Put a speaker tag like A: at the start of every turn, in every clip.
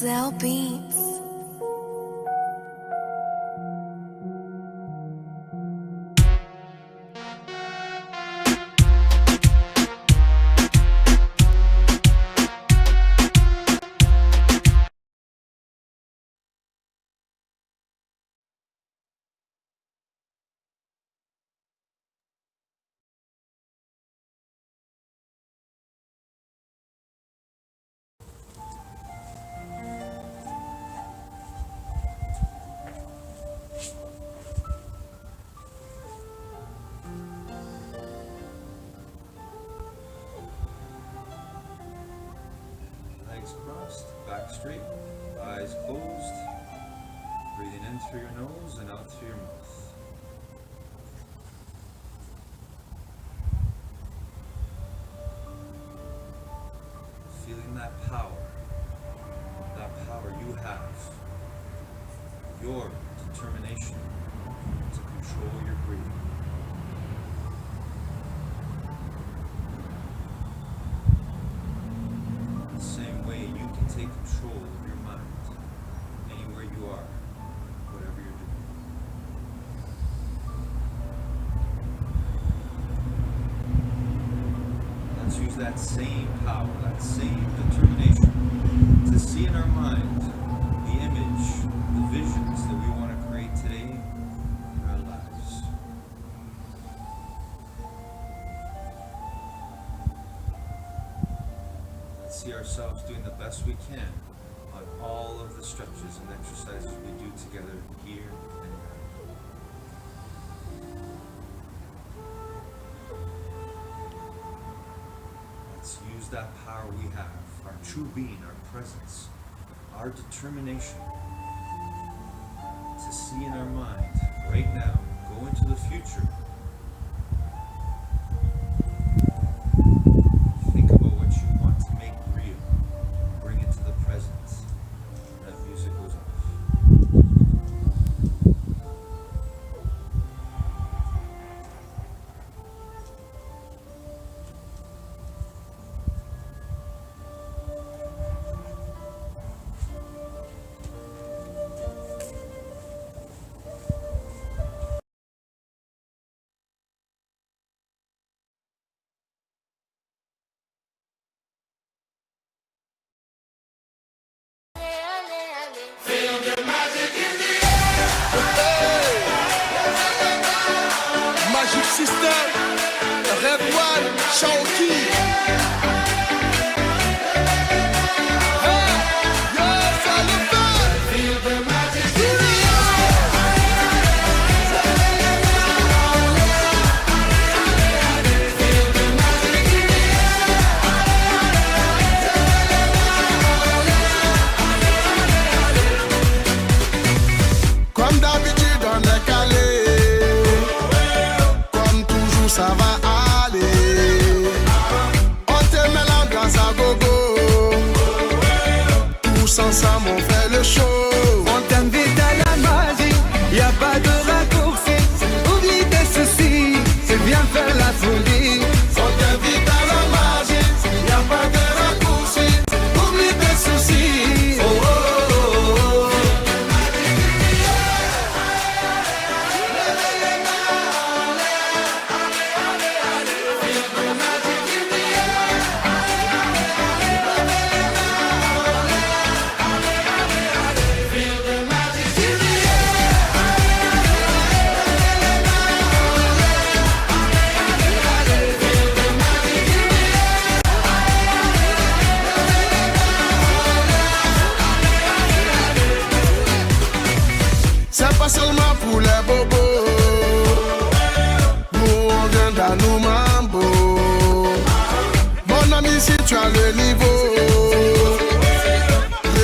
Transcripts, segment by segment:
A: Zell Beats.
B: Legs crossed, back straight, eyes closed, breathing in through your nose and out through your mouth. Feeling that power you have, your determination to control your breathing. Same way you can take control of your mind anywhere you are, whatever you're doing. Let's use that same power, that same determination to see in our mind the image, the visions that we want to create today in our lives. See ourselves doing the best we can on all of the stretches and exercises we do together here and now. Let's use that power we have, our true being, our presence, our determination to see in our mind right now, go into the future. Think about what you want to make real. Bring it to the present. That music goes off.
C: Magic System, Red One, Shaoki. Comme d'habitude, on est calé. Comme toujours, ça va aller. On te met l'ambiance à gogo. Tous ensemble, on fait le show.
D: On t'invite à la magie, y a pas de raccourci. Oublie tes soucis, c'est bien faire la folie.
C: On t'invite à la magie, y a pas de raccourci. Oublie tes soucis. Oh, oh, oh, oh. C'est pas seulement pour les bobos. Nous on vient dans nos mambo. Mon ami, si tu as le niveau,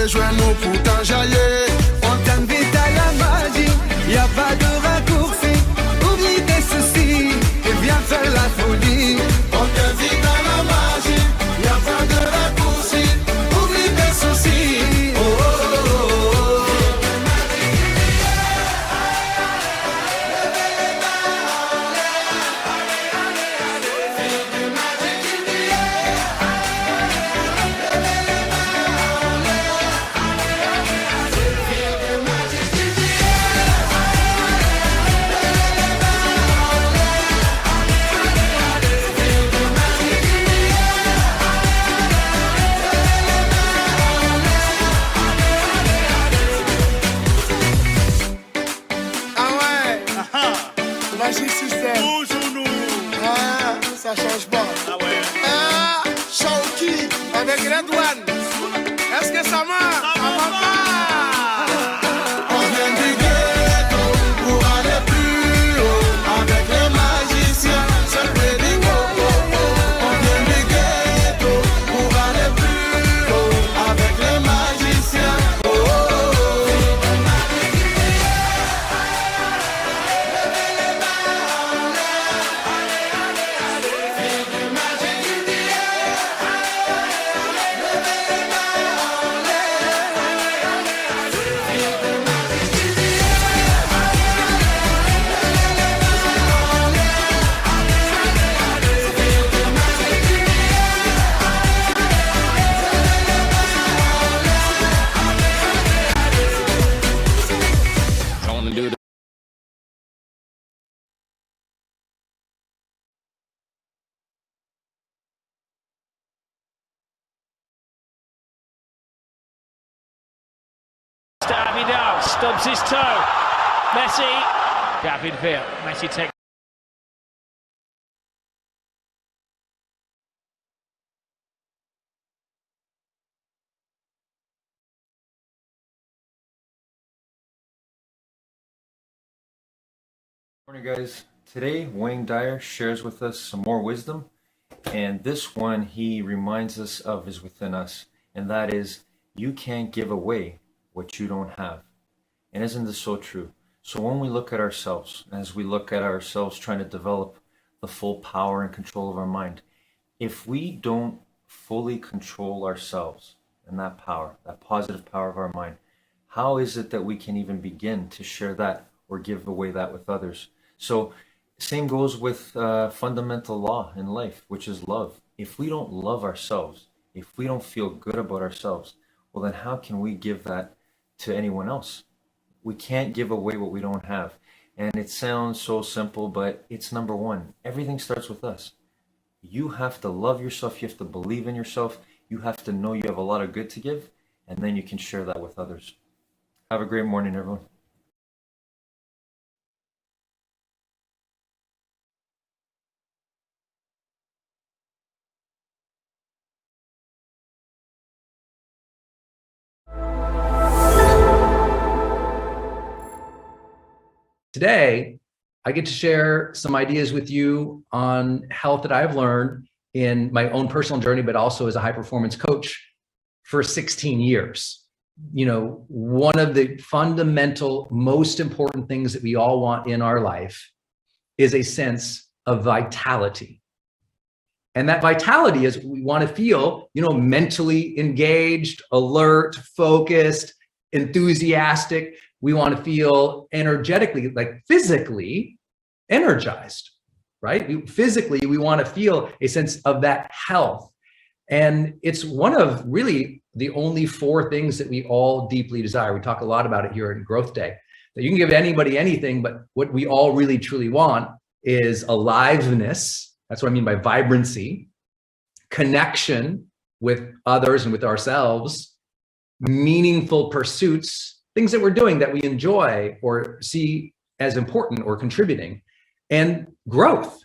C: rejoins-nous pour t'enjailler.
D: On t'invite à la magie, y a pas de raccourci. Oublie tes soucis, et viens faire la folie.
C: On t'invite à la magie, y a pas de raccourci. Oublie tes soucis. Oh, oh, oh, oh, oh. change pas. Ah, Shawky avec Red One. Est-ce que ça marche? Ça marche pas. On vient du ghetto pour aller plus haut avec les magiciens. C'est le wedding, oh, oh, oh. On vient du ghetto pour aller plus haut avec les magiciens. Oh, oh, oh.
A: Vidal stubs his toe. Messi, David Villa. Messi takes.
E: Morning, guys. Today, Wayne Dyer shares with us some more wisdom, and this one he reminds us of is within us, and that is, you can't give away what you don't have. And isn't this so true? So when we look at ourselves, as we look at ourselves trying to develop the full power and control of our mind, if we don't fully control ourselves and that power, that positive power of our mind, how is it that we can even begin to share that or give away that with others? So same goes with fundamental law in life, which is love. If we don't love ourselves, if we don't feel good about ourselves, well, then how can we give that to anyone else? We can't give away what we don't have. And it sounds so simple, but it's number one. Everything starts with us. You have to love yourself. You have to believe in yourself. You have to know you have a lot of good to give, and then you can share that with others. Have a great morning, everyone.
F: Today, I get to share some ideas with you on health that I've learned in my own personal journey, but also as a high performance coach for 16 years. You know, one of the fundamental, most important things that we all want in our life is a sense of vitality. And that vitality is we want to feel, you know, mentally engaged, alert, focused, enthusiastic. We want to feel energetically, like physically energized, right? Physically, we want to feel a sense of that health. And it's one of really the only four things that we all deeply desire. We talk a lot about it here in Growth Day, that you can give anybody anything, but what we all really truly want is aliveness. That's what I mean by vibrancy, connection with others and with ourselves, meaningful pursuits, things that we're doing that we enjoy or see as important or contributing, and growth,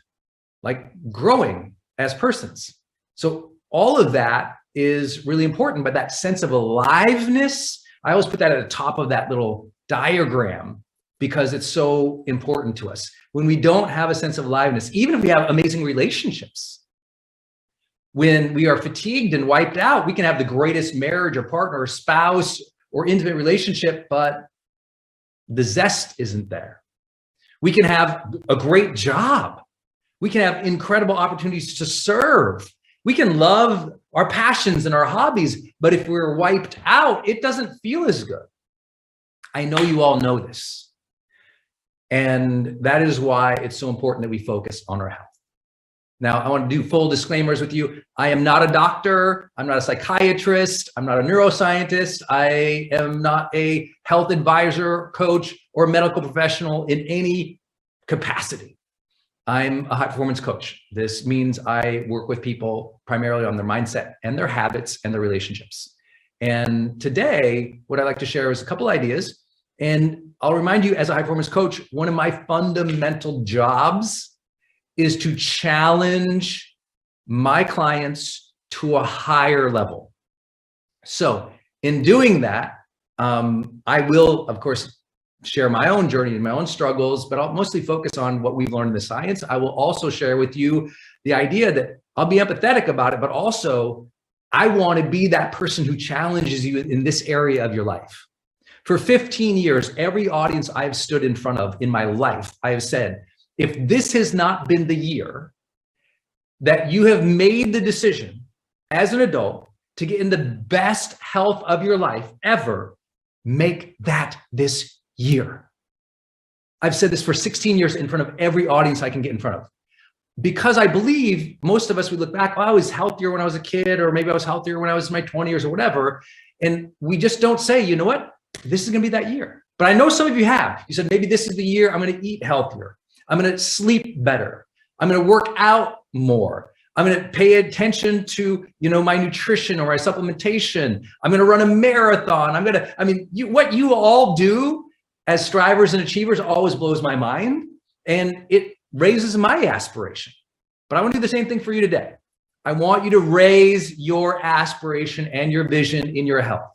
F: like growing as persons. So all of that is really important, but that sense of aliveness, I always put that at the top of that little diagram because it's so important to us. When we don't have a sense of aliveness, even if we have amazing relationships, when we are fatigued and wiped out, we can have the greatest marriage or partner or spouse or intimate relationship, but the zest isn't there. We can have a great job. We can have incredible opportunities to serve. We can love our passions and our hobbies, but if we're wiped out, it doesn't feel as good. I know you all know this. And that is why it's so important that we focus on our health. Now, I want to do full disclaimers with you. I am not a doctor. I'm not a psychiatrist. I'm not a neuroscientist. I am not a health advisor, coach, or medical professional in any capacity. I'm a high performance coach. This means I work with people primarily on their mindset and their habits and their relationships. And today, what I'd like to share is a couple ideas. And I'll remind you, as a high performance coach, one of my fundamental jobs is to challenge my clients to a higher level. So in doing that, I will, of course, share my own journey and my own struggles, but I'll mostly focus on what we've learned in the science. I will also share with you the idea that I'll be empathetic about it, but also I want to be that person who challenges you in this area of your life. For 15 years, every audience I've stood in front of in my life, I have said, if this has not been the year that you have made the decision as an adult to get in the best health of your life ever, make that this year. I've said this for 16 years in front of every audience I can get in front of. Because I believe most of us, we look back, oh, I was healthier when I was a kid, or maybe I was healthier when I was in my 20s or whatever. And we just don't say, you know what, this is gonna be that year. But I know some of you have. You said, maybe this is the year I'm gonna eat healthier. I'm gonna sleep better. I'm gonna work out more. I'm gonna pay attention to, my nutrition or my supplementation. I'm gonna run a marathon. What you all do as strivers and achievers always blows my mind, and it raises my aspiration. But I want to do the same thing for you today. I want you to raise your aspiration and your vision in your health.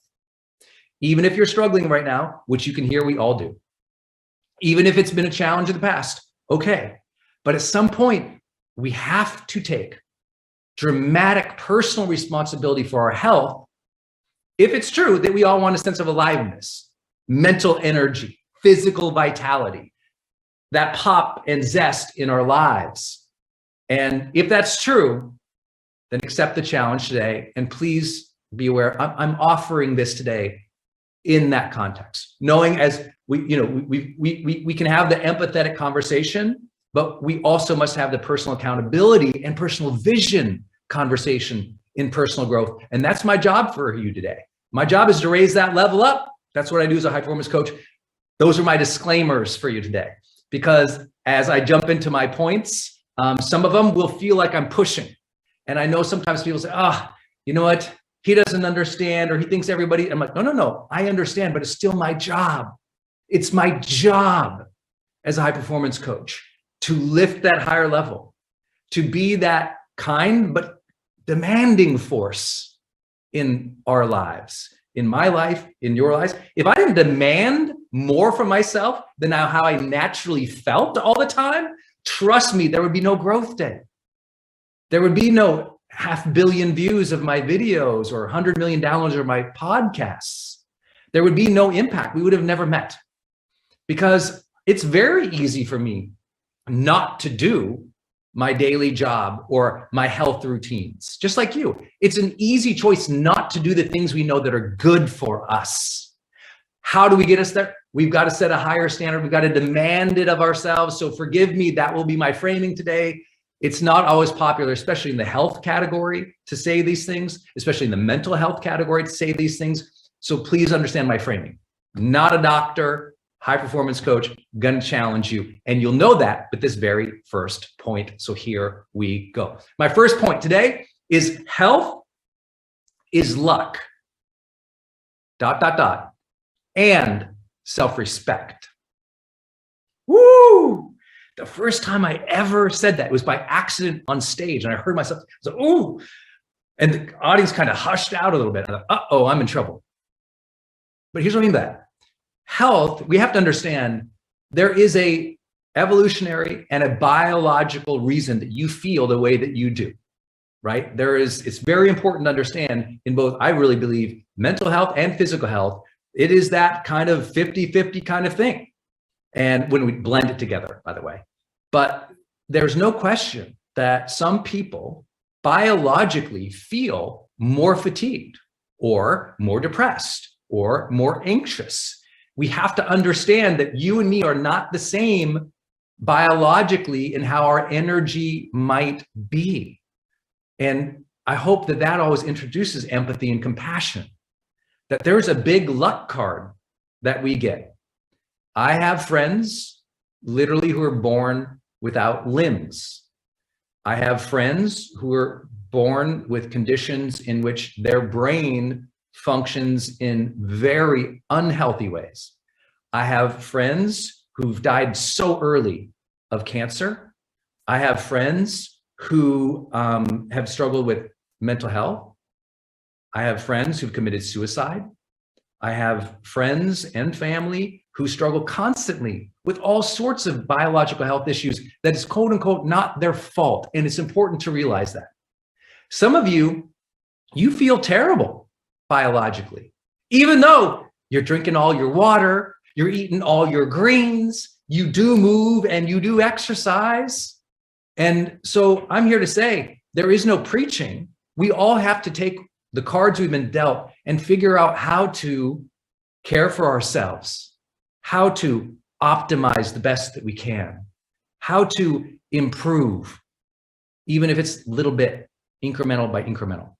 F: Even if you're struggling right now, which you can hear we all do. Even if it's been a challenge in the past, okay. But at some point, we have to take dramatic personal responsibility for our health if it's true that we all want a sense of aliveness, mental energy, physical vitality, that pop and zest in our lives. And if that's true, then accept the challenge today. And please be aware, I'm offering this today in that context, knowing as we can have the empathetic conversation, but we also must have the personal accountability and personal vision conversation in personal growth. And that's my job for you today. My job is to raise that level up. That's what I do as a high performance coach. Those are my disclaimers for you today. Because as I jump into my points, some of them will feel like I'm pushing. And I know sometimes people say, you know what? He doesn't understand, or he thinks everybody, I'm like, no, I understand, but it's still my job. It's my job as a high performance coach to lift that higher level, to be that kind but demanding force in our lives, in my life, in your lives. If I didn't demand more from myself than how I naturally felt all the time, trust me, there would be no growth day. There would be no 500 million views of my videos or 100 million downloads of my podcasts. There would be no impact. We would have never met, because it's very easy for me not to do my daily job or my health routines, just like you. It's an easy choice not to do the things we know that are good for us. How do we get us there? We've got to set a higher standard. We've got to demand it of ourselves. So forgive me, that will be my framing today. It's not always popular, especially in the health category, to say these things, especially in the mental health category to say these things. So please understand my framing. Not a doctor, high performance coach, gonna challenge you. And you'll know that with this very first point. So here we go. My first point today is health is luck, ... and self-respect. Woo! The first time I ever said that was by accident on stage, and I heard myself, I was like, ooh, and the audience kind of hushed out a little bit. I thought, uh-oh, I'm in trouble. But here's what I mean by that. Health, we have to understand there is a evolutionary and a biological reason that you feel the way that you do, right? It's very important to understand in both, I really believe, mental health and physical health, it is that kind of 50-50 kind of thing. And when we blend it together, by the way. But there's no question that some people biologically feel more fatigued or more depressed or more anxious. We have to understand that you and me are not the same biologically in how our energy might be. And I hope that that always introduces empathy and compassion, that there's a big luck card that we get. I have friends literally who are born without limbs. I have friends who are born with conditions in which their brain functions in very unhealthy ways. I have friends who've died so early of cancer. I have friends who have struggled with mental health. I have friends who've committed suicide. I have friends and family who struggle constantly with all sorts of biological health issues that is quote unquote not their fault. And it's important to realize that. Some of you, you feel terrible biologically, even though you're drinking all your water, you're eating all your greens, you do move and you do exercise. And so I'm here to say there is no preaching. We all have to take the cards we've been dealt and figure out how to care for ourselves, how to optimize the best that we can, how to improve, even if it's a little bit, incremental by incremental.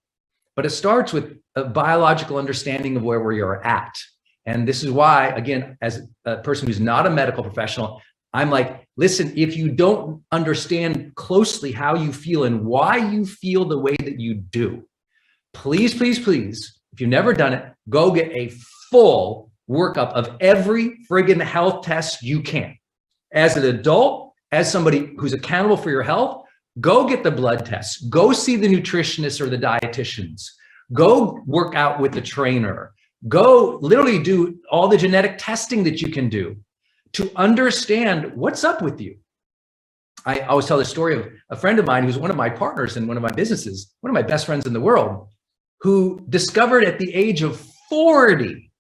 F: But it starts with a biological understanding of where we are at. And this is why, again, as a person who's not a medical professional, I'm like, listen, if you don't understand closely how you feel and why you feel the way that you do, please, please, please, if you've never done it, go get a full workup of every friggin' health test you can. As an adult, as somebody who's accountable for your health, go get the blood tests, go see the nutritionists or the dietitians, go work out with the trainer, go literally do all the genetic testing that you can do to understand what's up with you. I always tell the story of a friend of mine who's one of my partners in one of my businesses, one of my best friends in the world, who discovered at the age of 40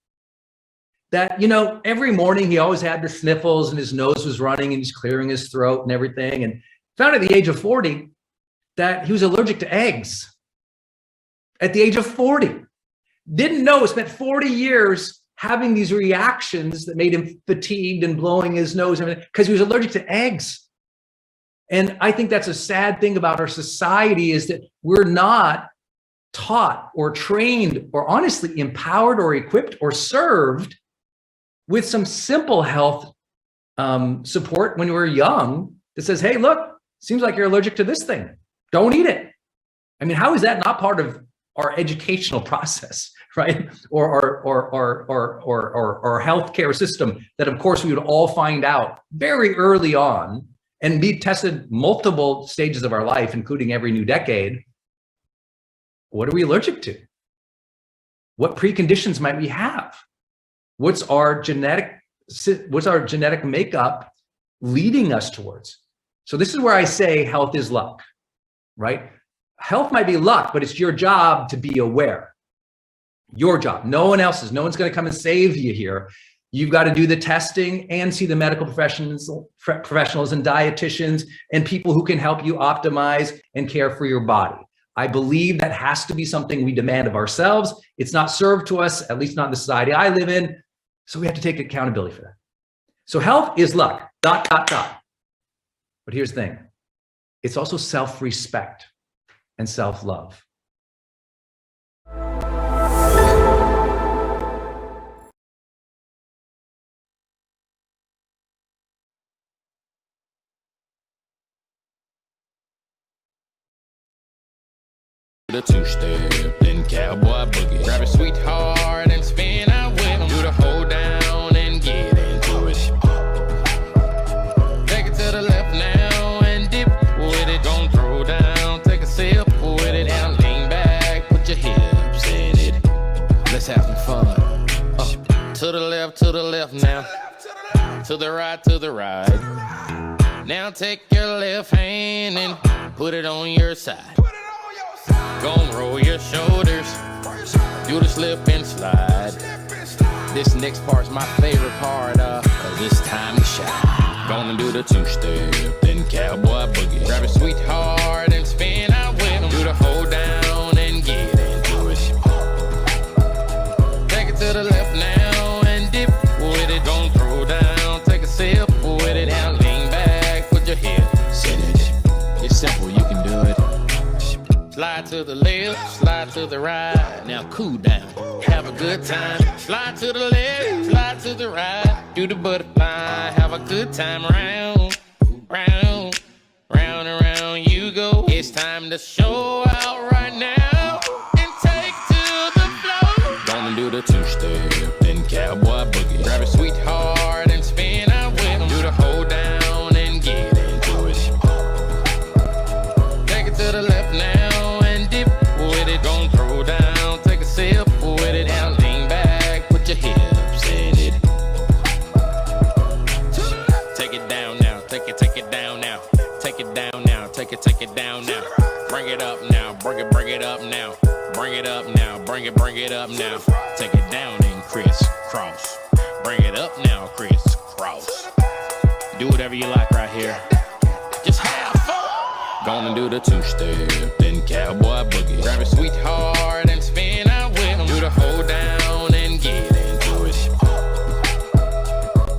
F: that, every morning he always had the sniffles and his nose was running and he's clearing his throat and everything. And found at the age of 40 that he was allergic to eggs. At the age of 40. Didn't know, spent 40 years having these reactions that made him fatigued and blowing his nose and everything because he was allergic to eggs. And I think that's a sad thing about our society is that we're not taught or trained or honestly empowered or equipped or served with some simple health support when we're young that says, hey, look, seems like you're allergic to this thing. Don't eat it. I mean, how is that not part of our educational process, right? Or healthcare system that, of course, we would all find out very early on and be tested multiple stages of our life, including every new decade. What are we allergic to? What preconditions might we have? What's our genetic makeup leading us towards? So this is where I say health is luck, right? Health might be luck, but it's your job to be aware. Your job, no one else's. No one's going to come and save you here. You've got to do the testing and see the medical professionals and dietitians and people who can help you optimize and care for your body. I believe that has to be something we demand of ourselves. It's not served to us, at least not in the society I live in. So we have to take accountability for that. So health is luck, ... But here's the thing. It's also self-respect and self-love.
G: The two-step, then cowboy boogie. Grab a sweetheart and spin out with him. Do the hold down and get into it. Take it to the left now and dip with it. Gon' throw down, take a sip with it. Now lean back, put your hips in it. Let's have some fun. To the left now. To the right. Now take your left hand and put it on your side. Gon' roll your shoulders, do the slip and slide. This next part's my favorite part, cause it's time to shine. Gonna do the two-step, then cowboy boogie. Grab a sweetheart and spin out with him. Do the hold down and get into it. Take it to the left now and dip with it. Gon' throw down, take a sip with it. Now lean back, put your hips in it. It's simple, you can do it. Slide to the left, slide to the right. Now cool down, have a good time. Slide to the left, slide to the right. Do the butterfly, have a good time. Round, round, round and round you go. It's time to show out right now and take to the floor. Gonna do the two-step, then cowboy boogie. Grab a sweetheart and spin out with him. Do the hold down and get into it. Bring it up now, bring it up now. Bring it up now, bring it up now. Take it down and crisscross. Bring it up now, crisscross. Do whatever you like right here. Just have fun. Gonna do the two-step, then cowboy boogie. Grab a sweetheart and spin out with him. Do the hold down and get into it.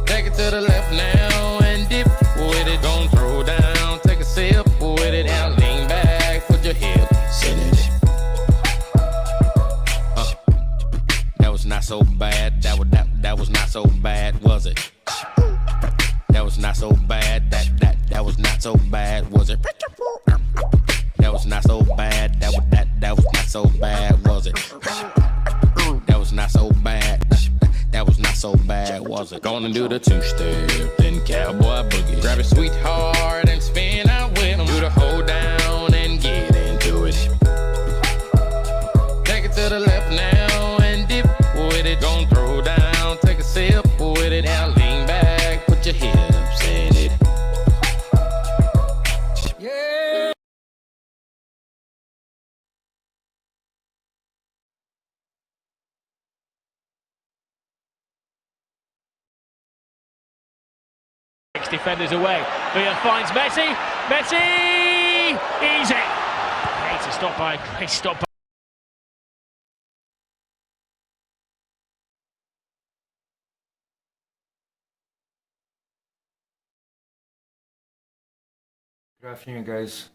G: Take it to the left now and dip with it. Gon' throw down, take a sip with it. Now lean back, put your hips in it. That was not so bad. That was not so bad, was it? That was not so bad. That was not so bad, was it? That was not so bad. That was not so bad, was it? That was not so bad. That was not so bad, was it? Gonna do the two-step, then cowboy boogie. Grab a sweetheart and spin out with him. Do the hold down and get into it. Take it to the left now and dip with it. Gon' throw down, take a sip with it. Now lean back, put your hips in it. Yeah.
A: Defenders away. Villa finds Messi. Messi! Easy. Great stop by.
E: Good afternoon, guys.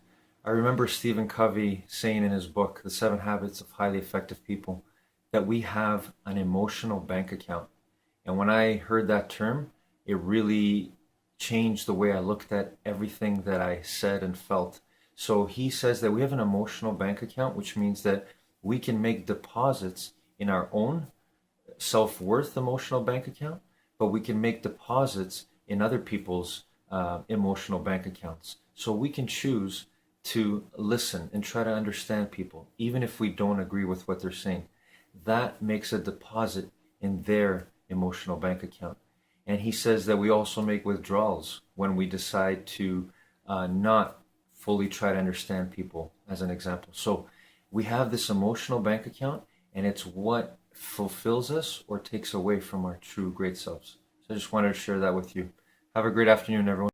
E: I remember Stephen Covey saying in his book, The 7 Habits of Highly Effective People, that we have an emotional bank account. And when I heard that term, it really changed the way I looked at everything that I said and felt. So he says that we have an emotional bank account, which means that we can make deposits in our own self-worth emotional bank account, but we can make deposits in other people's emotional bank accounts. So we can choose to listen and try to understand people, even if we don't agree with what they're saying. That makes a deposit in their emotional bank account. And he says that we also make withdrawals when we decide to not fully try to understand people, as an example. So we have this emotional bank account, and it's what fulfills us or takes away from our true great selves. So I just wanted to share that with you. Have a great afternoon, everyone.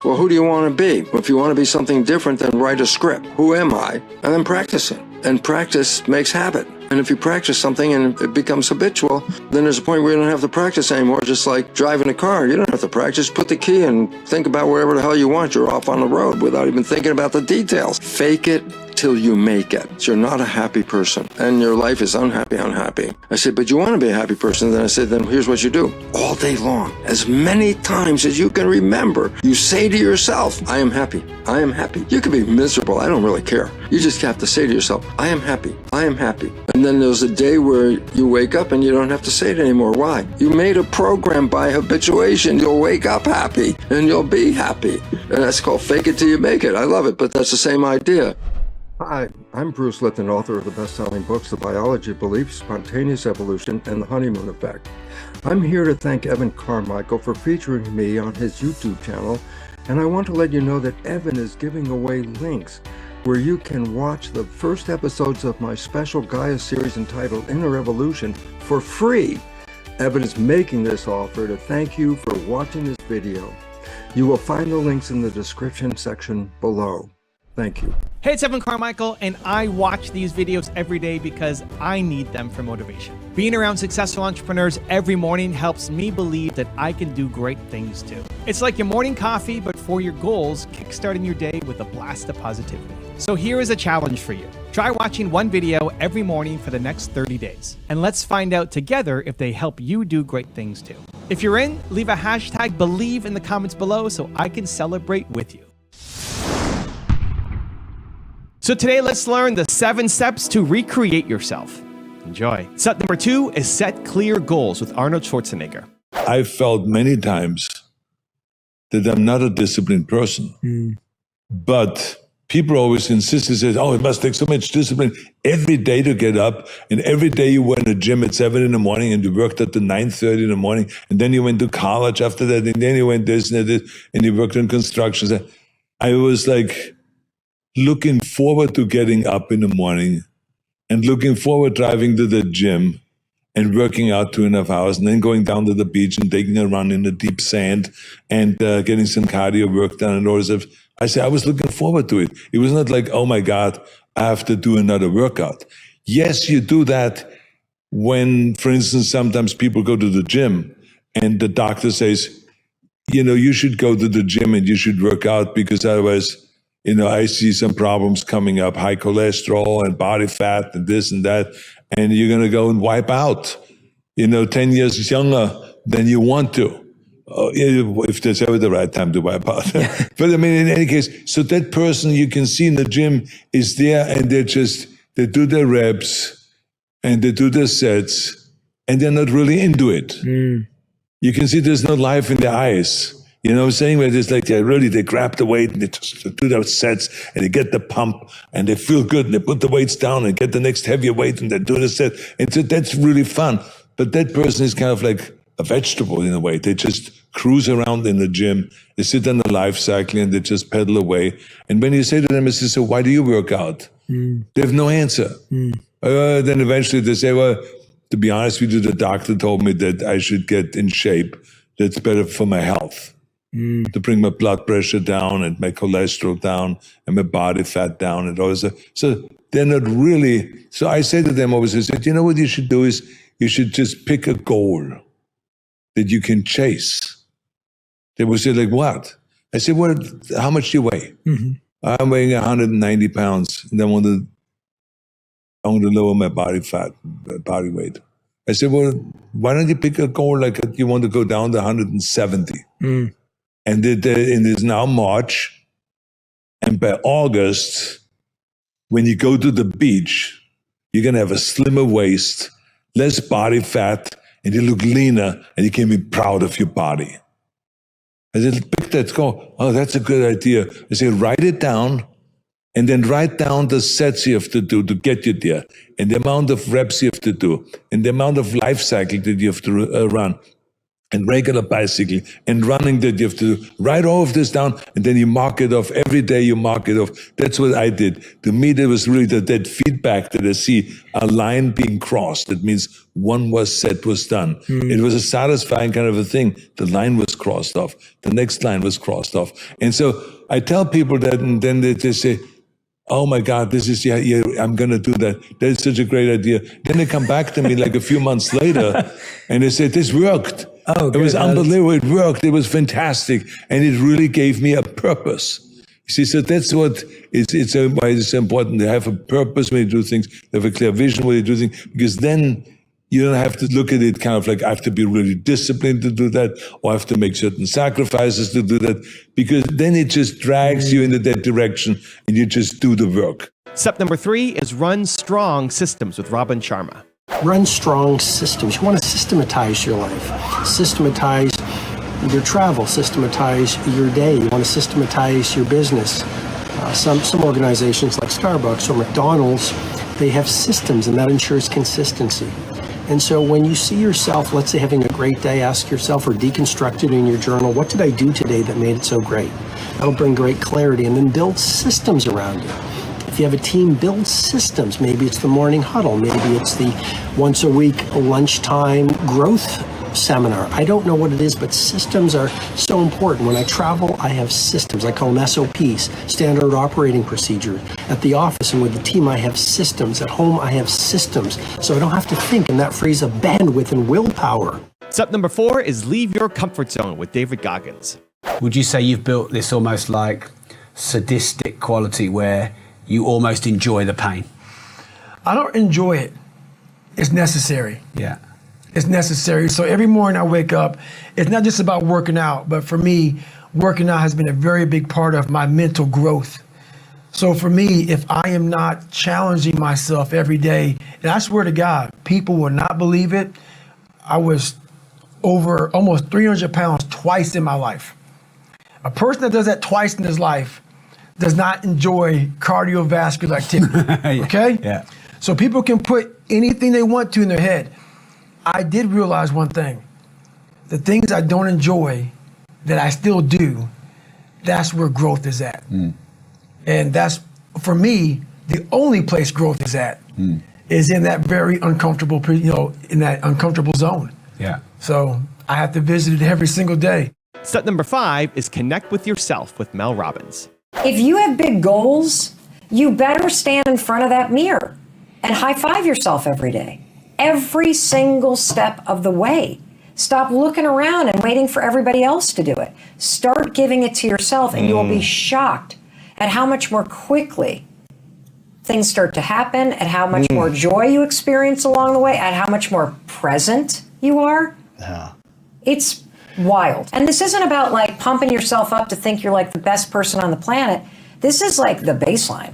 H: Well, who do you want to be? If you want to be something different, then write a script. Who am I? And then practice it. And practice makes habit. And if you practice something and it becomes habitual, then there's a point where you don't have to practice anymore. Just like driving a car. You don't have to practice. Put the key and think about wherever the hell you want. You're off on the road without even thinking about the details. Fake it till you make it. So you're not a happy person. And your life is unhappy. I said, but you want to be a happy person? Then I said, then here's what you do. All day long, as many times as you can remember, you say to yourself, I am happy. I am happy. You can be miserable. I don't really care. You just have to say to yourself, I am happy. I am happy. And then there's a day where you wake up and you don't have to say it anymore. Why? You made a program by habituation. You'll wake up happy and you'll be happy. And that's called fake it till you make it. I love it, but that's the same idea. Hi, I'm Bruce Lipton, author of the best-selling books, The Biology of Belief, Spontaneous Evolution, and The Honeymoon Effect. I'm here to thank Evan Carmichael for featuring me on his YouTube channel, and I want to let you know that Evan is giving away links where you can watch the first episodes of my special Gaia series entitled Inner Evolution for free. Evan is making this offer to thank you for watching this video. You will find the links in the description section below. Thank you.
I: Hey, it's Evan Carmichael, and I watch these videos every day because I need them for motivation. Being around successful entrepreneurs every morning helps me believe that I can do great things too. It's like your morning coffee, but for your goals, kickstarting your day with a blast of positivity. So here is a challenge for you. Try watching one video every morning for the next 30 days. And let's find out together if they help you do great things too. If you're in, leave a hashtag BELIEVE in the comments below so I can celebrate with you. So today, let's learn the 7 steps to recreate yourself. Enjoy. Step number 2 is set clear goals with Arnold Schwarzenegger.
J: I've felt many times that I'm not a disciplined person, but people always insist, they say, oh, it must take so much discipline every day to get up. And every day you were in the gym at 7 in the morning and you worked at the 9:30 in the morning. And then you went to college after that. And then you went this and that. And you worked in construction. I was like looking forward to getting up in the morning and looking forward driving to the gym and working out 2.5 hours and then going down to the beach and taking a run in the deep sand and getting some cardio work done and all this stuff. I said, I was looking forward to it. It was not like, oh my God, I have to do another workout. Yes, you do that when, for instance, sometimes people go to the gym and the doctor says, you know, you should go to the gym and you should work out because otherwise, you know, I see some problems coming up, high cholesterol and body fat and this and that. And you're going to go and wipe out, 10 years younger than you want to. If there's ever the right time to wipe out. But I mean, in any case, so that person you can see in the gym is there and they do their reps and they do their sets and they're not really into it. You can see there's no life in their eyes. You know what I'm saying? Where it's like they grab the weight and they just do their sets and they get the pump and they feel good and they put the weights down and get the next heavier weight and they do the set. And so that's really fun. But that person is kind of like a vegetable in a way. They just cruise around in the gym. They sit on the life cycle and they just pedal away. And when you say to them, I say, so why do you work out? They have no answer. Then eventually they say, well, to be honest with you, the doctor told me that I should get in shape. That's better for my health. To bring my blood pressure down and my cholesterol down and my body fat down and all this. So they're not really. So I say to them always, I said, you know what you should do is you should just pick a goal that you can chase. They would say, like, what? I said, well, how much do you weigh? I'm weighing 190 pounds and I want to lower my body weight. I said, well, why don't you pick a goal like you want to go down to 170? And it is now March, and by August, when you go to the beach, you're going to have a slimmer waist, less body fat, and you look leaner, and you can be proud of your body. I said, pick that goal. Oh, that's a good idea. I said, write it down, and then write down the sets you have to do to get you there, and the amount of reps you have to do, and the amount of life cycle that you have to run. And regular bicycling and running that you have to do. Write all of this down and then you mark it off. Every day you mark it off. That's what I did. To me, there was really that feedback that I see a line being crossed. That means one set was done. It was a satisfying kind of a thing. The line was crossed off. The next line was crossed off. And so I tell people that and then they just say, oh my God, this is, I'm going to do that. That's such a great idea. Then they come back to me like a few months later and they say, this worked. It was unbelievable. It worked. It was fantastic. And it really gave me a purpose. You see, so that's what it's why it's important to have a purpose when you do things, to have a clear vision when you do things, because then you don't have to look at it kind of like I have to be really disciplined to do that, or I have to make certain sacrifices to do that, because then it just drags you into that direction and you just do the work.
I: Step number 3 is run strong systems with Robin Sharma.
K: Run strong systems. You want to systematize your life, systematize your travel, systematize your day. You want to systematize your business. Some organizations like Starbucks or McDonald's, they have systems, and that ensures consistency. And so when you see yourself, let's say, having a great day, ask yourself or deconstruct it in your journal, what did I do today that made it so great? That'll bring great clarity, and then build systems around it. If you have a team, build systems. Maybe it's the morning huddle. Maybe it's the once a week lunchtime growth seminar. I don't know what it is, but systems are so important. When I travel, I have systems. I call them SOPs, standard operating procedure. At the office and with the team, I have systems. At home, I have systems. So I don't have to think, and that frees up bandwidth and willpower.
I: Step number 4 is leave your comfort zone with David Goggins.
L: Would you say you've built this almost like sadistic quality where you almost enjoy the pain?
M: I don't enjoy it. It's necessary.
L: Yeah.
M: It's necessary. So every morning I wake up, it's not just about working out, but for me, working out has been a very big part of my mental growth. So for me, if I am not challenging myself every day, and I swear to God, people will not believe it, I was over almost 300 pounds twice in my life. A person that does that twice in his life, does not enjoy cardiovascular activity. Okay?
L: Yeah.
M: So people can put anything they want to in their head. I did realize one thing. The things I don't enjoy that I still do, that's where growth is at. And that's, for me, the only place growth is at is in that very uncomfortable, in that uncomfortable zone.
L: Yeah.
M: So I have to visit it every single day.
I: Step number 5 is connect with yourself with Mel Robbins.
N: If you have big goals, you better stand in front of that mirror and high five yourself every day, every single step of the way. Stop looking around and waiting for everybody else to do it. Start giving it to yourself, and you will be shocked at how much more quickly things start to happen, at how much more joy you experience along the way, at how much more present you are.
L: Yeah.
N: It's wild. And this isn't about like pumping yourself up to think you're like the best person on the planet. This is like the baseline.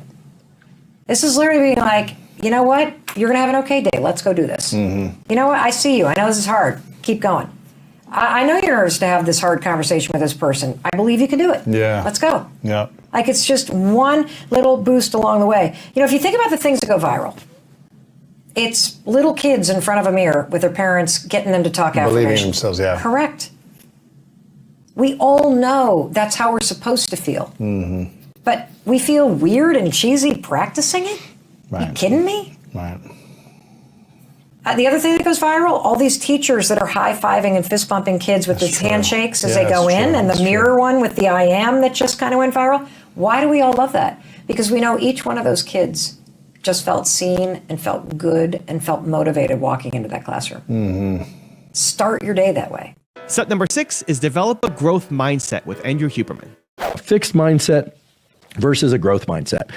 N: This is literally being like, you know what? You're going to have an okay day. Let's go do this. You know what? I see you. I know this is hard. Keep going. I know you're nervous to have this hard conversation with this person. I believe you can do it.
L: Yeah.
N: Let's go.
L: Yeah.
N: Like it's just one little boost along the way. You know, if you think about the things that go viral, it's little kids in front of a mirror with their parents getting them to talk
L: Believing in
N: affirmations.
L: themselves, yeah.
N: Correct. We all know that's how we're supposed to feel. But we feel weird and cheesy practicing it?
L: Right.
N: You kidding me?
L: Right.
N: The other thing that goes viral, all these teachers that are high-fiving and fist-bumping kids with these handshakes as they go in, and the mirror one with the I am that just kind of went viral. Why do we all love that? Because we know each one of those kids just felt seen and felt good and felt motivated walking into that classroom. Start your day that way.
I: Step number 6 is develop a growth mindset with Andrew Huberman.
O: A fixed mindset versus a growth mindset.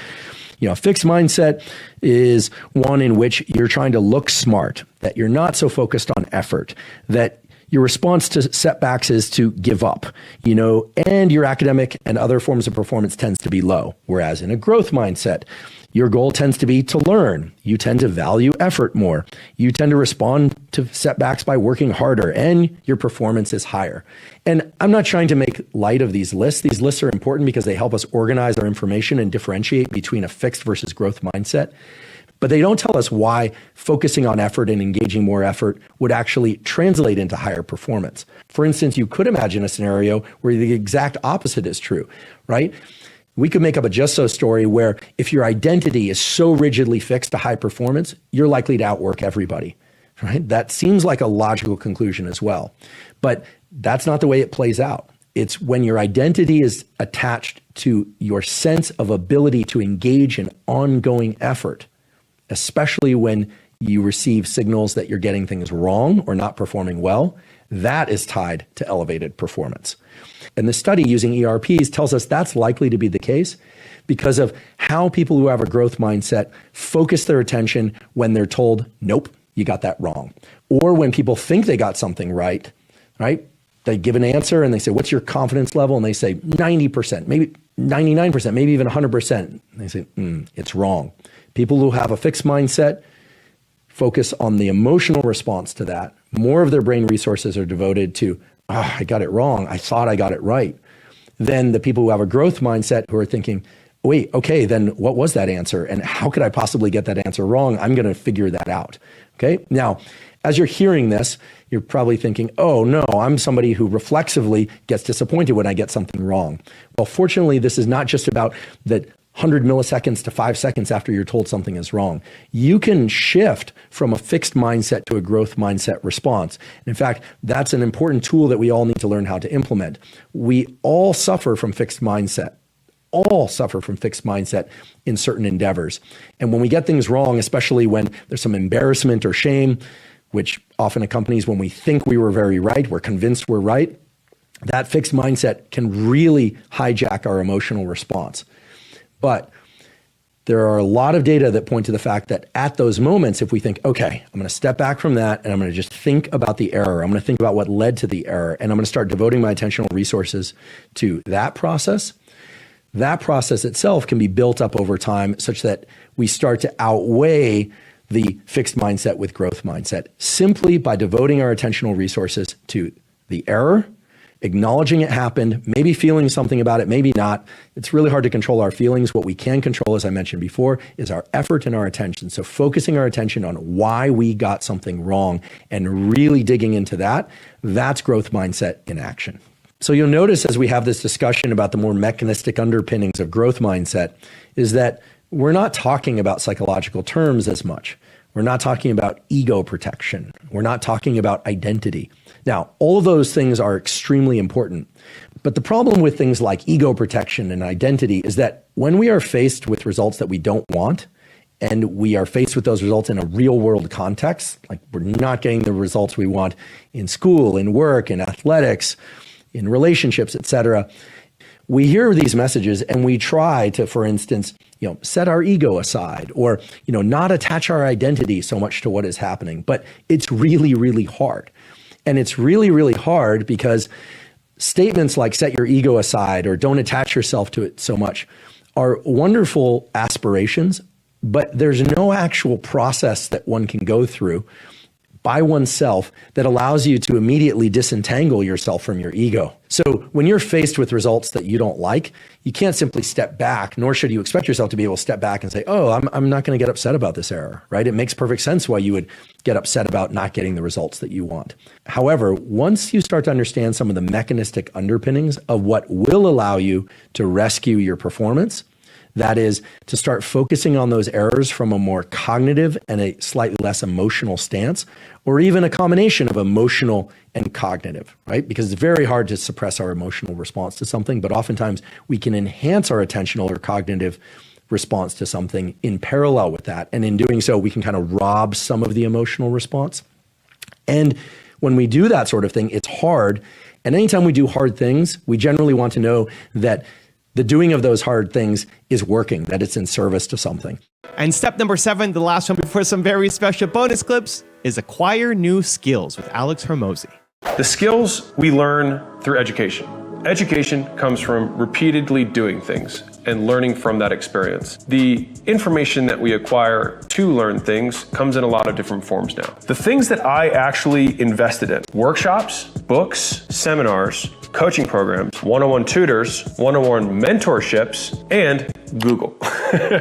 O: A fixed mindset is one in which you're trying to look smart, that you're not so focused on effort, that your response to setbacks is to give up, and your academic and other forms of performance tends to be low. Whereas in a growth mindset, your goal tends to be to learn. You tend to value effort more. You tend to respond to setbacks by working harder, and your performance is higher. And I'm not trying to make light of these lists. These lists are important because they help us organize our information and differentiate between a fixed versus growth mindset. But they don't tell us why focusing on effort and engaging more effort would actually translate into higher performance. For instance, you could imagine a scenario where the exact opposite is true, right? We could make up a just so story where if your identity is so rigidly fixed to high performance, you're likely to outwork everybody, right? That seems like a logical conclusion as well. But that's not the way it plays out. It's when your identity is attached to your sense of ability to engage in ongoing effort, especially when you receive signals that you're getting things wrong or not performing well, that is tied to elevated performance. And the study using ERPs tells us that's likely to be the case because of how people who have a growth mindset focus their attention when they're told, nope, you got that wrong. Or when people think they got something right? They give an answer and they say, what's your confidence level? And they say 90%, maybe 99%, maybe even 100%. And they say, it's wrong. People who have a fixed mindset focus on the emotional response to that. More of their brain resources are devoted to, I got it wrong. I thought I got it right. Than the people who have a growth mindset who are thinking, wait, okay, then what was that answer? And how could I possibly get that answer wrong? I'm going to figure that out. Okay. Now, as you're hearing this, you're probably thinking, oh no, I'm somebody who reflexively gets disappointed when I get something wrong. Well, fortunately, this is not just about the 100 milliseconds to 5 seconds after you're told something is wrong. You can shift from a fixed mindset to a growth mindset response. In fact, that's an important tool that we all need to learn how to implement. We all suffer from fixed mindset. All suffer from fixed mindset in certain endeavors. And when we get things wrong, especially when there's some embarrassment or shame, which often accompanies when we think we were very right, we're convinced we're right, that fixed mindset can really hijack our emotional response. But there are a lot of data that point to the fact that at those moments, if we think, okay, I'm going to step back from that and I'm going to just think about the error. I'm going to think about what led to the error, and I'm going to start devoting my attentional resources to that process. That process itself can be built up over time such that we start to outweigh the fixed mindset with growth mindset simply by devoting our attentional resources to the error, acknowledging it happened, maybe feeling something about it, maybe not. It's really hard to control our feelings. What we can control, as I mentioned before, is our effort and our attention. So focusing our attention on why we got something wrong and really digging into that, that's growth mindset in action. So you'll notice as we have this discussion about the more mechanistic underpinnings of growth mindset is that we're not talking about psychological terms as much. We're not talking about ego protection. We're not talking about identity. Now, all of those things are extremely important. But the problem with things like ego protection and identity is that when we are faced with results that we don't want, and we are faced with those results in a real world context, like we're not getting the results we want in school, in work, in athletics, in relationships, etc., we hear these messages and we try to, for instance, set our ego aside or, not attach our identity so much to what is happening. But it's really, really hard. And it's really, really hard because statements like set your ego aside or don't attach yourself to it so much are wonderful aspirations, but there's no actual process that one can go through by oneself that allows you to immediately disentangle yourself from your ego. So when you're faced with results that you don't like, you can't simply step back, nor should you expect yourself to be able to step back and say, oh, I'm not going to get upset about this error, right? It makes perfect sense why you would get upset about not getting the results that you want. However, once you start to understand some of the mechanistic underpinnings of what will allow you to rescue your performance, that is to start focusing on those errors from a more cognitive and a slightly less emotional stance, or even a combination of emotional and cognitive, right? Because it's very hard to suppress our emotional response to something, but oftentimes we can enhance our attentional or cognitive response to something in parallel with that. And in doing so, we can kind of rob some of the emotional response. And when we do that sort of thing, it's hard. And anytime we do hard things, we generally want to know that the doing of those hard things is working, that it's in service to something.
I: And step number 7, the last one before some very special bonus clips, is acquire new skills with Alex Hormozi.
P: The skills we learn through education. Education comes from repeatedly doing things and learning from that experience. The information that we acquire to learn things comes in a lot of different forms now. The things that I actually invested in: workshops, books, seminars, coaching programs, one-on-one tutors, one-on-one mentorships, and Google.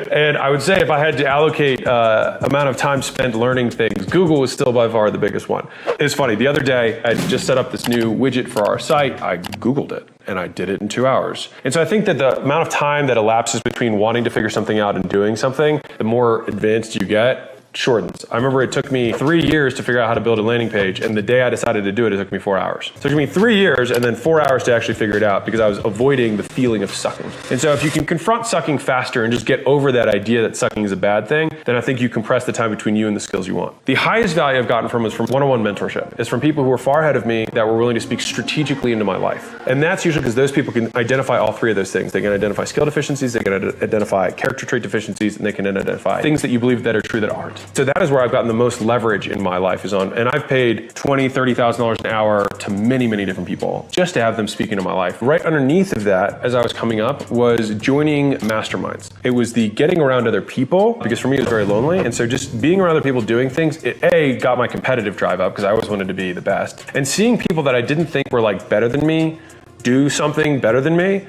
P: And I would say if I had to allocate amount of time spent learning things, Google is still by far the biggest one. It's funny, the other day I just set up this new widget for our site. I Googled it and I did it in 2 hours. And so I think that the amount of time that elapses between wanting to figure something out and doing something, the more advanced you get, shortens. I remember it took me 3 years to figure out how to build a landing page, and the day I decided to do it, it took me 4 hours. So it took me 3 years and then 4 hours to actually figure it out because I was avoiding the feeling of sucking. And so if you can confront sucking faster and just get over that idea that sucking is a bad thing, then I think you compress the time between you and the skills you want. The highest value I've gotten from is from one-on-one mentorship. It's from people who are far ahead of me that were willing to speak strategically into my life. And that's usually because those people can identify all three of those things. They can identify skill deficiencies, they can identify character trait deficiencies, and they can identify things that you believe that are true that aren't. So that is where I've gotten the most leverage in my life is on, and I've paid $20,000, $30,000 an hour to many, many different people just to have them speak into my life. Right underneath of that, as I was coming up, was joining masterminds. It was the getting around other people, because for me it was very lonely, and so just being around other people doing things, it A, got my competitive drive up because I always wanted to be the best, and seeing people that I didn't think were like better than me do something better than me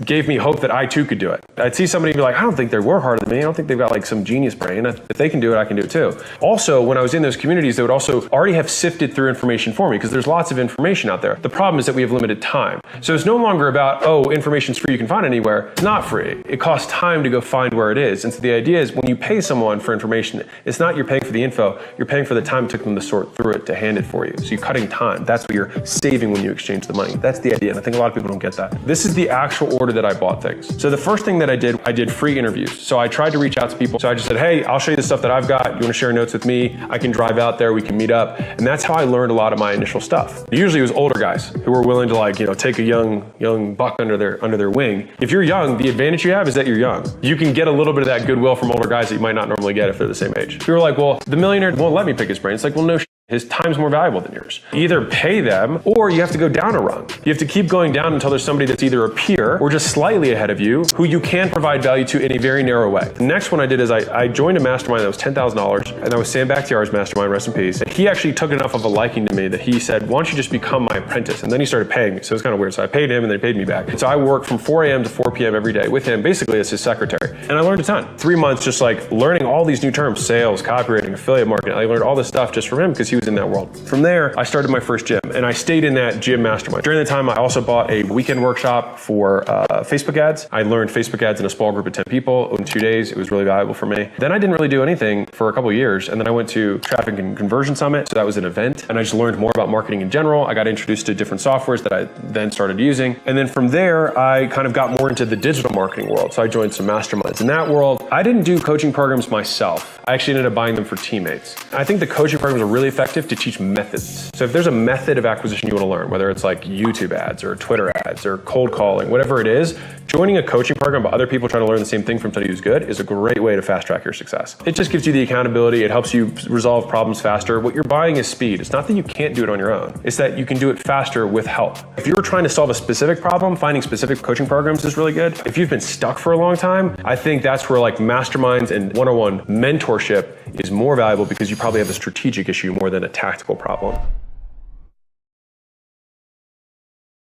P: gave me hope that I too could do it. I'd see somebody be like, I don't think they were harder than me. I don't think they've got like some genius brain. If they can do it, I can do it too. Also, when I was in those communities, they would also already have sifted through information for me because there's lots of information out there. The problem is that we have limited time. So it's no longer about, oh, information's free, you can find it anywhere. It's not free. It costs time to go find where it is. And so the idea is when you pay someone for information, it's not you're paying for the info, you're paying for the time it took them to sort through it to hand it for you. So you're cutting time. That's what you're saving when you exchange the money. That's the idea. And I think a lot of people don't get that. This is the actual order that I bought things. So the first thing that I did free interviews. So I tried to reach out to people. So I just said, hey, I'll show you the stuff that I've got. You want to share notes with me? I can drive out there. We can meet up. And that's how I learned a lot of my initial stuff. Usually it was older guys who were willing to take a young buck under their wing. If you're young, the advantage you have is that you're young. You can get a little bit of that goodwill from older guys that you might not normally get if they're the same age. People are like, well, the millionaire won't let me pick his brain. It's like, well, no His time's more valuable than yours. You either pay them or you have to go down a rung. You have to keep going down until there's somebody that's either a peer or just slightly ahead of you who you can provide value to in a very narrow way. The next one I did is I joined a mastermind that was $10,000, and that was Sam Bakhtiari's mastermind, rest in peace. And he actually took enough of a liking to me that he said, why don't you just become my apprentice? And then he started paying me. So it was kind of weird. So I paid him and then he paid me back. And so I worked from 4 a.m. to 4 p.m. every day with him, basically as his secretary. And I learned a ton. 3 months just like learning all these new terms, sales, copywriting, affiliate marketing. I learned all this stuff just from him because he was in that world. From there, I started my first gym, and I stayed in that gym mastermind. During the time, I also bought a weekend workshop for Facebook ads. I learned Facebook ads in a small group of 10 people in 2 days. It was really valuable for me. Then I didn't really do anything for a couple of years, and then I went to Traffic and Conversion Summit. So that was an event, and I just learned more about marketing in general. I got introduced to different softwares that I then started using. And then from there, I kind of got more into the digital marketing world. So I joined some masterminds. In that world, I didn't do coaching programs myself. I actually ended up buying them for teammates. I think the coaching programs are really effective to teach methods. So if there's a method of acquisition you want to learn, whether it's like YouTube ads or Twitter ads or cold calling, whatever it is, joining a coaching program by other people trying to learn the same thing from somebody who's good is a great way to fast track your success. It just gives you the accountability. It helps you resolve problems faster. What you're buying is speed. It's not that you can't do it on your own. It's that you can do it faster with help. If you're trying to solve a specific problem, finding specific coaching programs is really good. If you've been stuck for a long time, I think that's where like masterminds and one-on-one mentorship is more valuable because you probably have a strategic issue more than a tactical problem.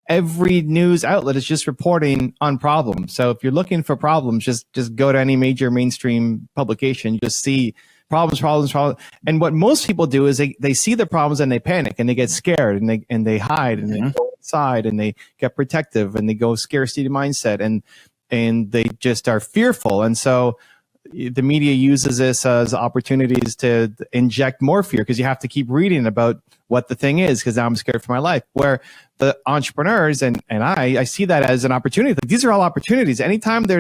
I: Every news outlet is just reporting on problems. So if you're looking for problems, just go to any major mainstream publication. You just see problems. And what most people do is they see the problems and they panic and they get scared and they hide and they go inside and they get protective and they go scarcity mindset and they just are fearful. And so the media uses this as opportunities to inject more fear because you have to keep reading about what the thing is because now I'm scared for my life. Where the entrepreneurs and I see that as an opportunity. Like these are all opportunities. Anytime there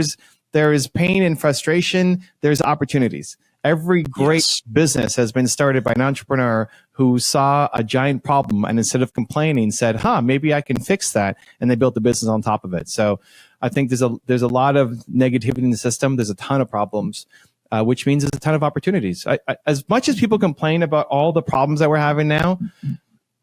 I: is pain and frustration, there's opportunities. Every great business has been started by an entrepreneur who saw a giant problem and instead of complaining said, maybe I can fix that. And they built a business on top of it. So I think there's a lot of negativity in the system. There's a ton of problems, which means there's a ton of opportunities. As much as people complain about all the problems that we're having now,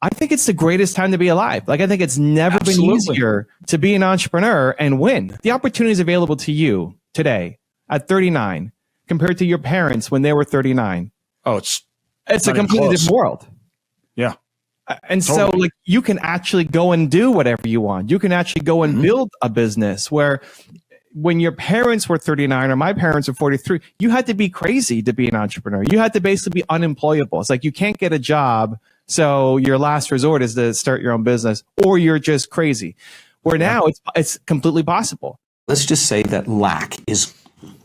I: I think it's the greatest time to be alive. Like I think it's never been easier to be an entrepreneur and win. The opportunities available to you today at 39 compared to your parents when they were 39.
Q: Oh, it's
I: a completely different world.
Q: Yeah.
I: And so like you can actually go and do whatever you want. You can actually go and build a business where when your parents were 39 or my parents were 43, you had to be crazy to be an entrepreneur. You had to basically be unemployable. It's like you can't get a job. So your last resort is to start your own business or you're just crazy. Where now it's completely possible.
R: Let's just say that lack is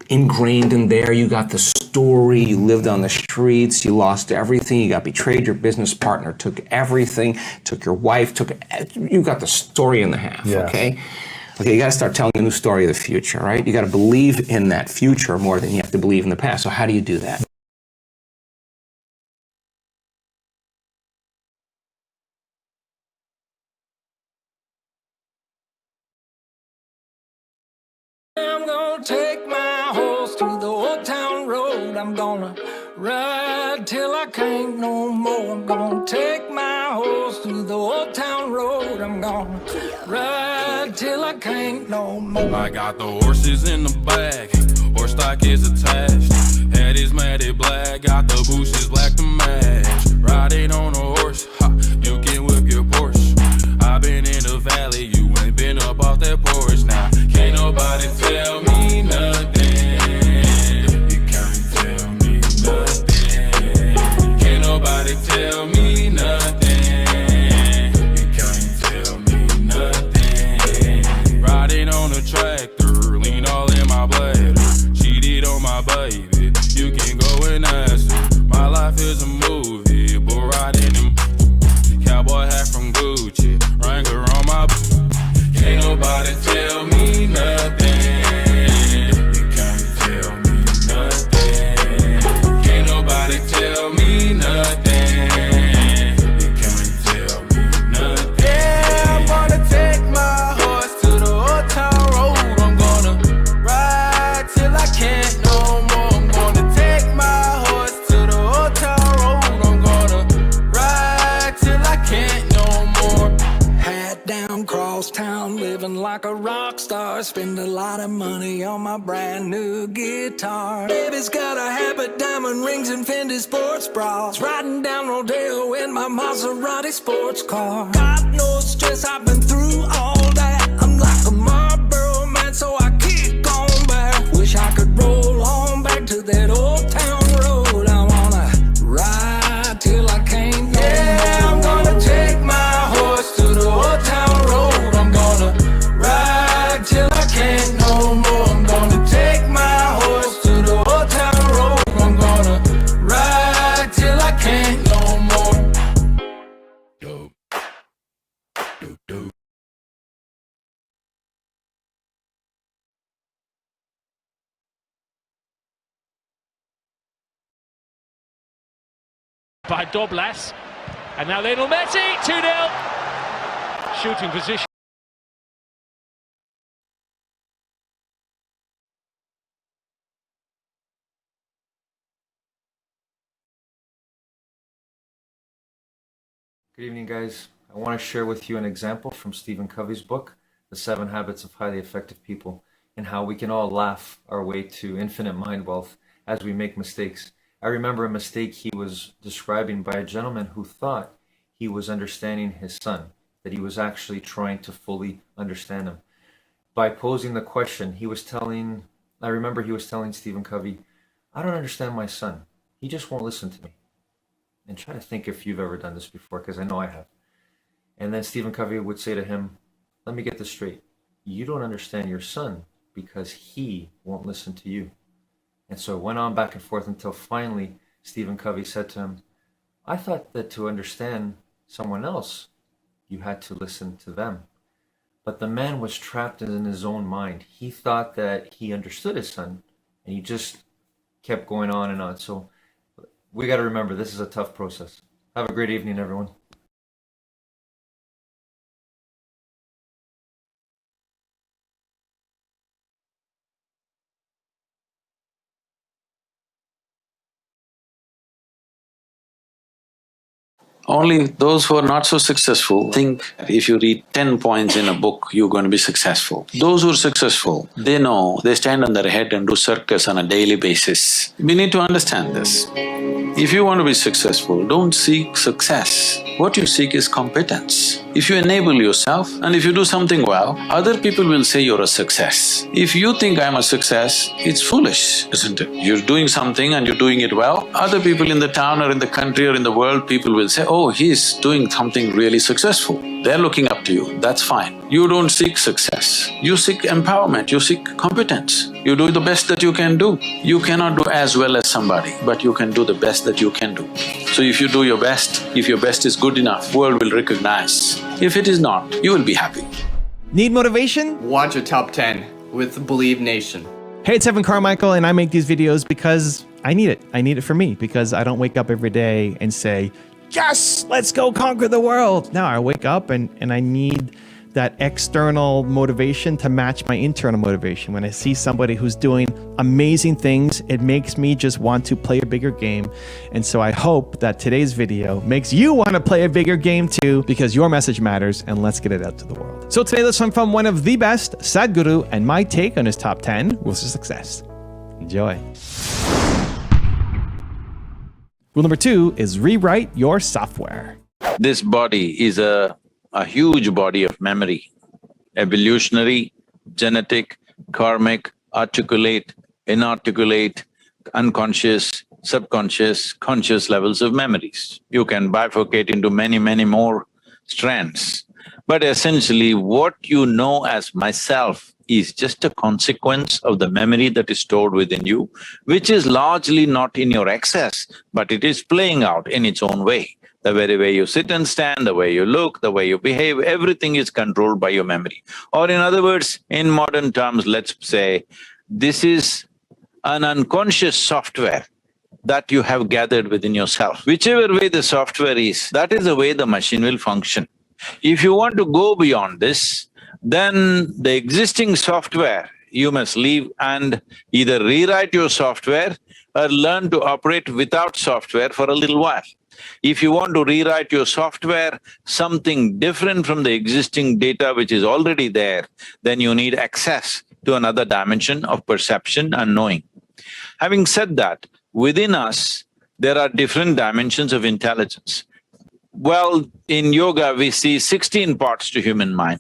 R: ingrained in there. You got the story, you lived on the streets, you lost everything, you got betrayed, your business partner took everything, took your wife, you got the story in the half, okay? Okay, you gotta start telling a new story of the future, right? You gotta believe in that future more than you have to believe in the past. So how do you do that?
D: I'm gonna take my horse to the old town road. I'm gonna ride till I can't no more. I'm gonna take my horse to the old town road. I'm gonna ride till I can't no more.
S: I got the horses in the back, horse stock is attached. Head is matted black, got the bushes black to match. Riding on a horse, you can whip your Porsche. I've been in the valley, you ain't been up off that porch now. Can't nobody tell me nothing. You can't tell me nothing. Can't nobody tell me nothing. You can't tell me nothing. Riding on a tractor, lean all in my bladder. Cheated on my baby, you can go and ask her. My life is a movie, bull riding in cowboy hat from Gucci, Wrangler on my. Can't nobody tell me nothing. You can't tell me nothing. Can't nobody tell me nothing. You can't tell me nothing.
D: Yeah, I'm gonna take my horse to the old town road. I'm gonna ride till I can't no more. I'm gonna take my horse to the old town road. I'm gonna like a rock star. Spend a lot of money on my brand new guitar. Baby's got a habit, diamond rings and Fendi sports bras. Riding down Rodeo in my Maserati sports car. Got no stress, I've been through all that. I'm like a Marlboro man, so I kick on back. Wish I could roll on back to that old town road. I wanna ride till I can't no more. I'm gonna take my horse to the old town road. I'm gonna ride till I can't no more. I'm gonna take my horse to the old town road. I'm gonna ride till I can't no more.
A: By Doblas, and now Lionel Messi, 2-0. Shooting position.
E: Good evening, guys. I want to share with you an example from Stephen Covey's book, The 7 Habits of Highly Effective People, and how we can all laugh our way to infinite mind wealth as we make mistakes. I remember a mistake he was describing by a gentleman who thought he was understanding his son, that he was actually trying to fully understand him. By posing the question, I remember he was telling Stephen Covey, I don't understand my son. He just won't listen to me. And try to think if you've ever done this before, because I know I have. And then Stephen Covey would say to him, let me get this straight. You don't understand your son because he won't listen to you. And so it went on back and forth until finally Stephen Covey said to him, I thought that to understand someone else, you had to listen to them. But the man was trapped in his own mind. He thought that he understood his son, and he just kept going on and on. So we got to remember, this is a tough process. Have a great evening, everyone.
Q: Only those who are not so successful think if you read 10 points in a book, you're going to be successful. Those who are successful, they know they stand on their head and do circus on a daily basis. We need to understand this. If you want to be successful, don't seek success. What you seek is competence. If you enable yourself and if you do something well, other people will say you're a success. If you think I'm a success, it's foolish, isn't it? You're doing something and you're doing it well, other people in the town or in the country or in the world, people will say, oh, he's doing something really successful. They're looking up to you, that's fine. You don't seek success, you seek empowerment, you seek competence. You do the best that you can do. You cannot do as well as somebody, but you can do the best that you can do. So if you do your best, if your best is good enough, world will recognize. If it is not, you will be happy.
I: Need motivation?
T: Watch a Top 10 with Believe Nation.
I: Hey, it's Evan Carmichael, and I make these videos because I need it. I need it for me, because I don't wake up every day and say, yes, let's go conquer the world. No, I wake up and I need that external motivation to match my internal motivation. When I see somebody who's doing amazing things, it makes me just want to play a bigger game. And so I hope that today's video makes you want to play a bigger game too, because your message matters, and let's get it out to the world. So today, let's learn from one of the best, Sadhguru, and my take on his top 10 rules of success. Enjoy. Rule number 2 is rewrite your software.
Q: This body is a huge body of memory, evolutionary, genetic, karmic, articulate, inarticulate, unconscious, subconscious, conscious levels of memories. You can bifurcate into many, many more strands. But essentially, what you know as myself is just a consequence of the memory that is stored within you, which is largely not in your excess, but it is playing out in its own way. The very way you sit and stand, the way you look, the way you behave, everything is controlled by your memory. Or in other words, in modern terms, let's say, this is an unconscious software that you have gathered within yourself. Whichever way the software is, that is the way the machine will function. If you want to go beyond this, then the existing software you must leave and either rewrite your software or learn to operate without software for a little while. If you want to rewrite your software, something different from the existing data which is already there, then you need access to another dimension of perception and knowing. Having said that, within us, there are different dimensions of intelligence. Well, in yoga, we see 16 parts to human mind,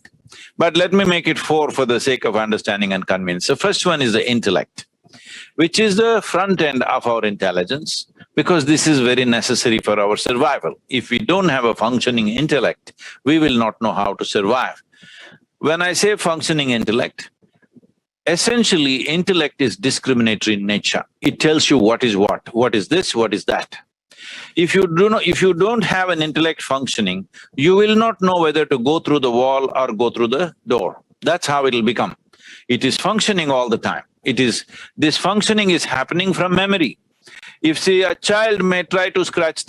Q: but let me make it 4 for the sake of understanding and convenience. The first one is the intellect, which is the front end of our intelligence, because this is very necessary for our survival. If we don't have a functioning intellect, we will not know how to survive. When I say functioning intellect, essentially intellect is discriminatory in nature. It tells you what is this, what is that. If you don't have an intellect functioning, you will not know whether to go through the wall or go through the door. That's how it'll become. It is functioning all the time. This functioning is happening from memory. If, say, a child may try to scratch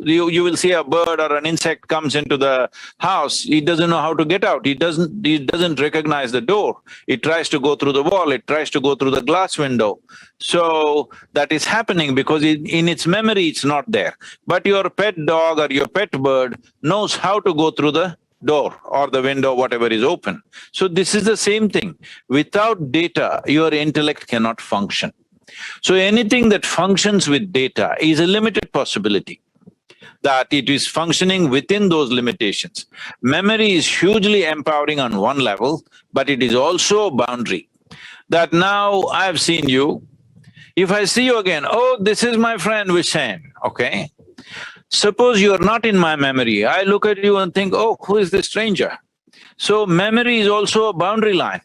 Q: you will see a bird or an insect comes into the house, he doesn't know how to get out, he doesn't recognize the door. It tries to go through the wall, it tries to go through the glass window. So, that is happening because in its memory it's not there. But your pet dog or your pet bird knows how to go through the door or the window, whatever is open. So, this is the same thing. Without data, your intellect cannot function. So anything that functions with data is a limited possibility, that it is functioning within those limitations. Memory is hugely empowering on one level, but it is also a boundary. That now I've seen you, if I see you again, oh, this is my friend Vishen, okay? Suppose you are not in my memory, I look at you and think, oh, who is this stranger? So memory is also a boundary line,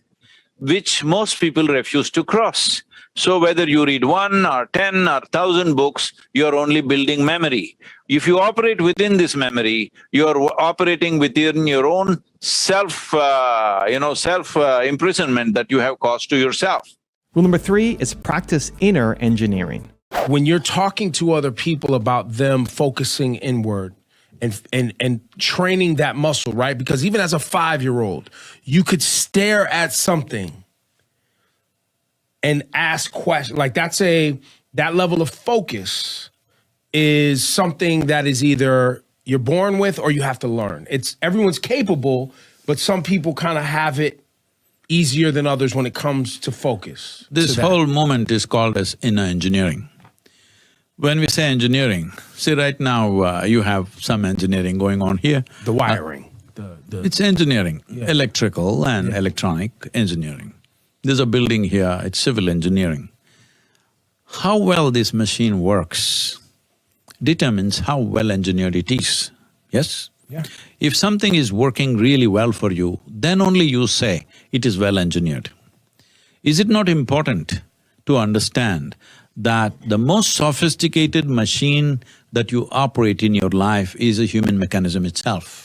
Q: which most people refuse to cross. So whether you read 1 or 10 or 1,000 books, you're only building memory. If you operate within this memory, you're operating within your own self-imprisonment that you have caused to yourself.
I: Rule number 3 is practice inner engineering.
U: When you're talking to other people about them focusing inward and training that muscle, right? Because even as a 5-year-old, you could stare at something and ask questions. Like that level of focus is something that is either you're born with or you have to learn. Everyone's capable, but some people kind of have it easier than others when it comes to focus.
Q: This whole movement is called as inner engineering. When we say engineering, see right now you have some engineering going on here.
U: The wiring.
Q: It's engineering, electrical and electronic engineering. There's a building here, it's civil engineering. How well this machine works determines how well engineered it is, yes?
U: Yeah.
Q: If something is working really well for you, then only you say it is well engineered. Is it not important to understand that the most sophisticated machine that you operate in your life is a human mechanism itself?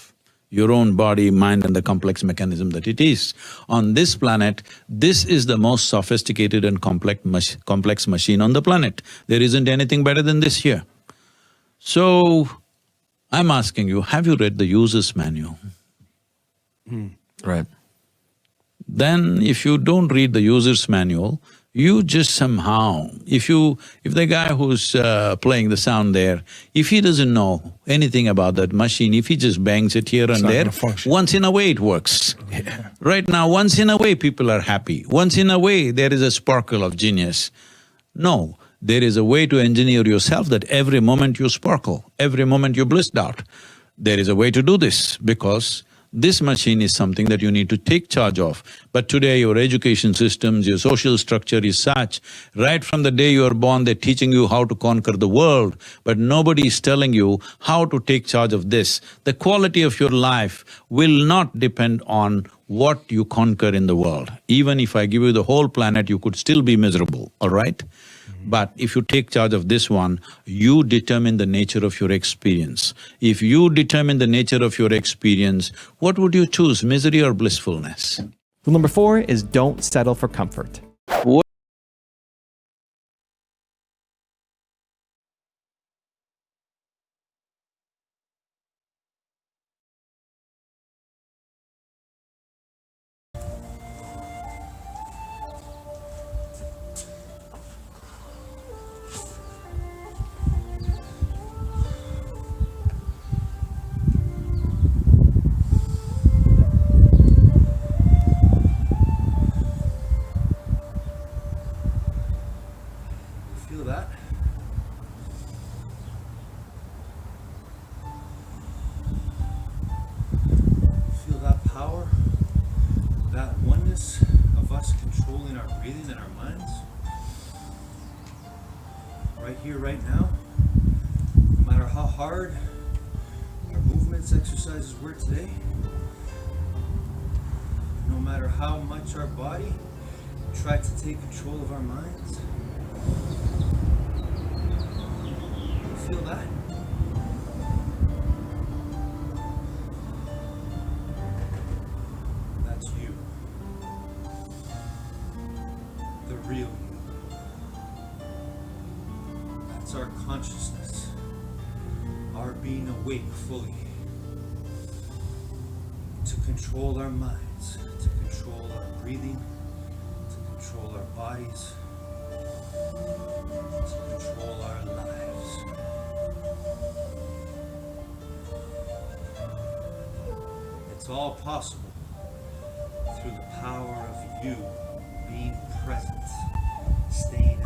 Q: Your own body, mind and the complex mechanism that it is. On this planet, this is the most sophisticated and complex machine on the planet. There isn't anything better than this here. So, I'm asking you, have you read the user's manual?
U: Right.
Q: Then if you don't read the user's manual, you just somehow… If the guy who's playing the sound there, if he doesn't know anything about that machine, if he just bangs it here and there, once in a way it works.
U: Yeah.
Q: Right now, once in a way people are happy, once in a way there is a sparkle of genius. No, there is a way to engineer yourself that every moment you sparkle, every moment you blissed out. There is a way to do this because this machine is something that you need to take charge of. But today your education systems, your social structure is such, right from the day you are born they're teaching you how to conquer the world, but nobody is telling you how to take charge of this. The quality of your life will not depend on what you conquer in the world. Even if I give you the whole planet, you could still be miserable, all right? But if you take charge of this one, you determine the nature of your experience. If you determine the nature of your experience, what would you choose, misery or blissfulness?
I: Rule number 4 is don't settle for comfort.
E: breathing in our minds, right here, right now, no matter how hard our movements, exercises were today, no matter how much our body tried to take control of our minds. You feel that? That's you. The real you. That's our consciousness. Our being awake fully. To control our minds, to control our breathing, to control our bodies, to control our lives. It's all possible through the power of you being present, staying